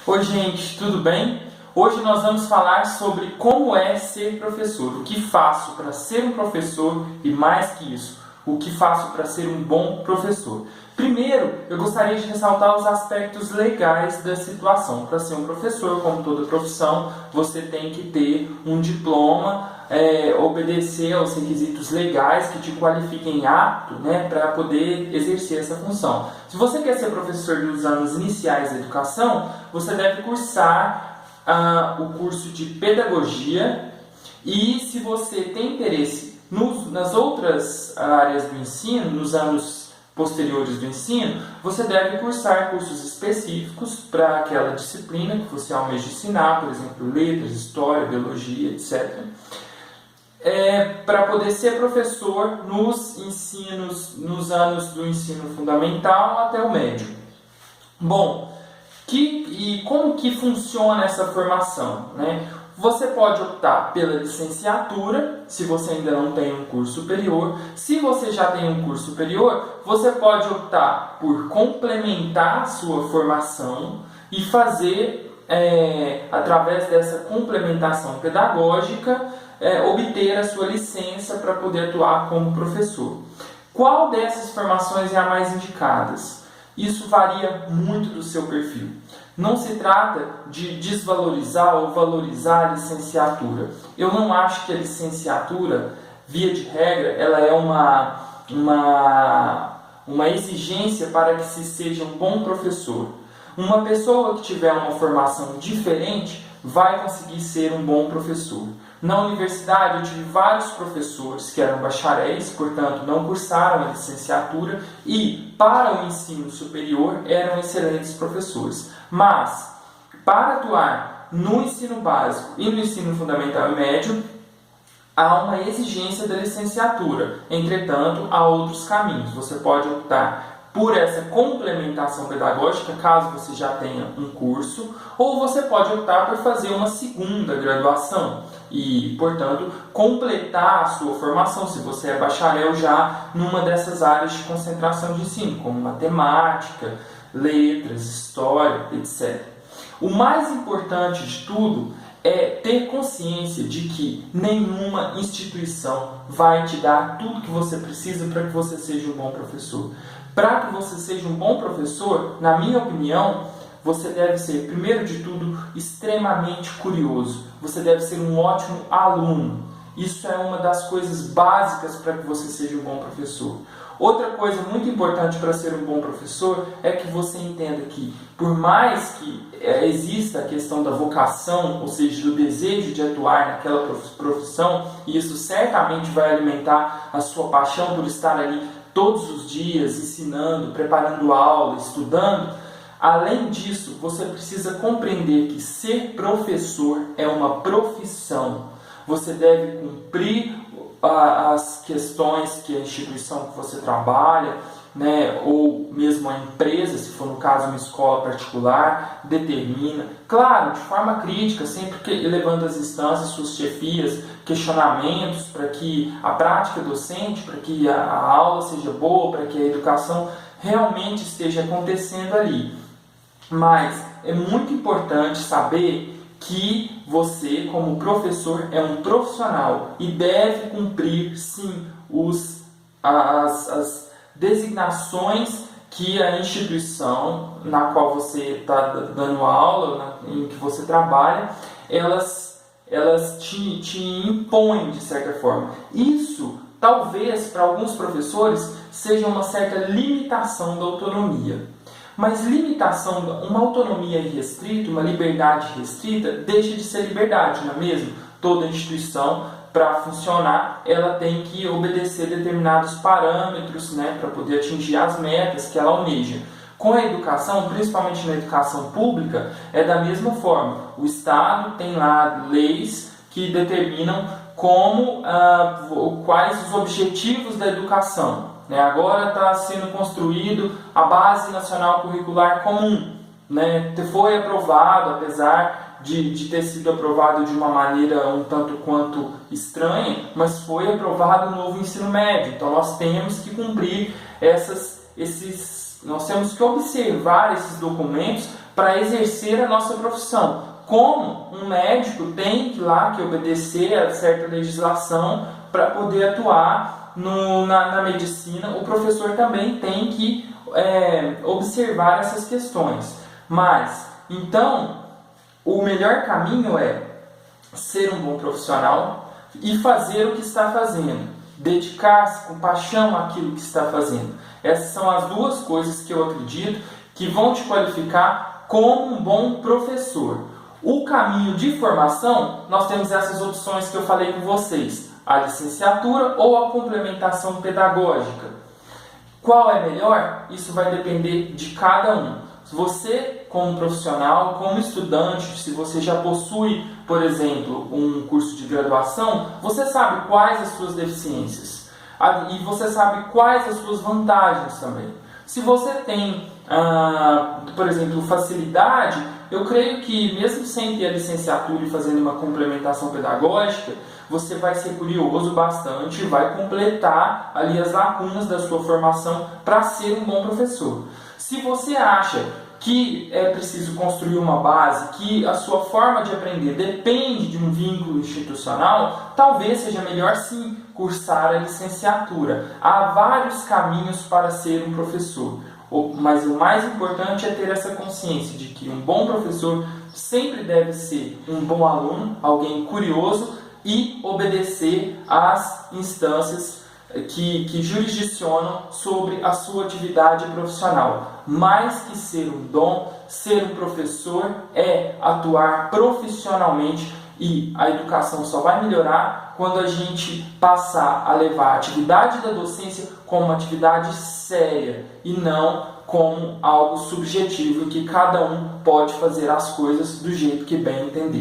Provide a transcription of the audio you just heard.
Oi gente, tudo bem? Hoje nós vamos falar sobre como é ser professor, o que faço para ser um professor e mais que isso, o que faço para ser um bom professor. Primeiro, eu gostaria de ressaltar os aspectos legais da situação. Para ser um professor, como toda profissão, você tem que ter um diploma, obedecer aos requisitos legais que te qualifiquem apto, para poder exercer essa função. Se você quer ser professor dos anos iniciais da educação, você deve cursar o curso de pedagogia, e se você tem interesse nas outras áreas do ensino, nos anos posteriores do ensino, você deve cursar cursos específicos para aquela disciplina que você almeja ensinar, por exemplo, letras, história, biologia, etc. Para poder ser professor nos anos do ensino fundamental até o médio. Bom, como que funciona essa formação, Você pode optar pela licenciatura, se você ainda não tem um curso superior. Se você já tem um curso superior, você pode optar por complementar a sua formação e fazer, através dessa complementação pedagógica, obter a sua licença para poder atuar como professor. Qual dessas formações é a mais indicada? Isso varia muito do seu perfil. Não se trata de desvalorizar ou valorizar a licenciatura. Eu não acho que a licenciatura, via de regra, ela é uma exigência para que se seja um bom professor. Uma pessoa que tiver uma formação diferente vai conseguir ser um bom professor. Na universidade eu tive vários professores que eram bacharéis, portanto não cursaram a licenciatura, e para o ensino superior eram excelentes professores. Mas, para atuar no ensino básico e no ensino fundamental e médio, há uma exigência da licenciatura. Entretanto, há outros caminhos. Você pode optar por essa complementação pedagógica, caso você já tenha um curso, ou você pode optar por fazer uma segunda graduação e, portanto, completar a sua formação, se você é bacharel, já numa dessas áreas de concentração de ensino, como matemática, letras, história, etc. O mais importante de tudo é ter consciência de que nenhuma instituição vai te dar tudo que você precisa para que você seja um bom professor. Para que você seja um bom professor, na minha opinião, você deve ser, primeiro de tudo, extremamente curioso. Você deve ser um ótimo aluno. Isso é uma das coisas básicas para que você seja um bom professor. Outra coisa muito importante para ser um bom professor é que você entenda que, por mais que exista a questão da vocação, ou seja, do desejo de atuar naquela profissão, e isso certamente vai alimentar a sua paixão por estar ali todos os dias ensinando, preparando aula, estudando, além disso, você precisa compreender que ser professor é uma profissão. Você deve cumprir as questões que a instituição que você trabalha, ou mesmo a empresa, se for no caso uma escola particular, determina. Claro, de forma crítica, sempre elevando as instâncias, suas chefias, questionamentos para que a prática docente, para que a aula seja boa, para que a educação realmente esteja acontecendo ali. Mas é muito importante saber que você, como professor, é um profissional e deve cumprir, sim, as designações que a instituição na qual você está dando aula, em que você trabalha, elas te impõem de certa forma. Isso, talvez, para alguns professores, seja uma certa limitação da autonomia. Mas uma autonomia irrestrita, uma liberdade restrita, deixa de ser liberdade, não é mesmo? Toda instituição, para funcionar, ela tem que obedecer determinados parâmetros, para poder atingir as metas que ela almeja. Com a educação, principalmente na educação pública, é da mesma forma. O Estado tem lá leis que determinam quais os objetivos da educação. Agora está sendo construído a Base Nacional Curricular Comum. Foi aprovado, apesar de ter sido aprovado de uma maneira um tanto quanto estranha, mas foi aprovado o novo ensino médio. Então nós temos que cumprir esses nós temos que observar esses documentos para exercer a nossa profissão. Como um médico tem que obedecer a certa legislação para poder atuar na medicina, o professor também tem que observar essas questões. Mas, então, o melhor caminho é ser um bom profissional e fazer o que está fazendo. Dedicar-se com paixão àquilo que está fazendo. Essas são as duas coisas que eu acredito que vão te qualificar como um bom professor. O caminho de formação, nós temos essas opções que eu falei com vocês. A licenciatura ou a complementação pedagógica. Qual é melhor? Isso vai depender de cada um. Se você, como profissional, como estudante, se você já possui, por exemplo, um curso de graduação, você sabe quais as suas deficiências e você sabe quais as suas vantagens também. Se você tem, por exemplo, facilidade, eu creio que mesmo sem ter a licenciatura e fazendo uma complementação pedagógica, você vai ser curioso bastante e vai completar ali as lacunas da sua formação para ser um bom professor. Se você acha que é preciso construir uma base, que a sua forma de aprender depende de um vínculo institucional, talvez seja melhor sim cursar a licenciatura. Há vários caminhos para ser um professor, mas o mais importante é ter essa consciência de que um bom professor sempre deve ser um bom aluno, alguém curioso e obedecer às instâncias que jurisdicionam sobre a sua atividade profissional. Mais que ser um dom, ser um professor é atuar profissionalmente, e a educação só vai melhorar quando a gente passar a levar a atividade da docência como uma atividade séria e não como algo subjetivo, em que cada um pode fazer as coisas do jeito que bem entender.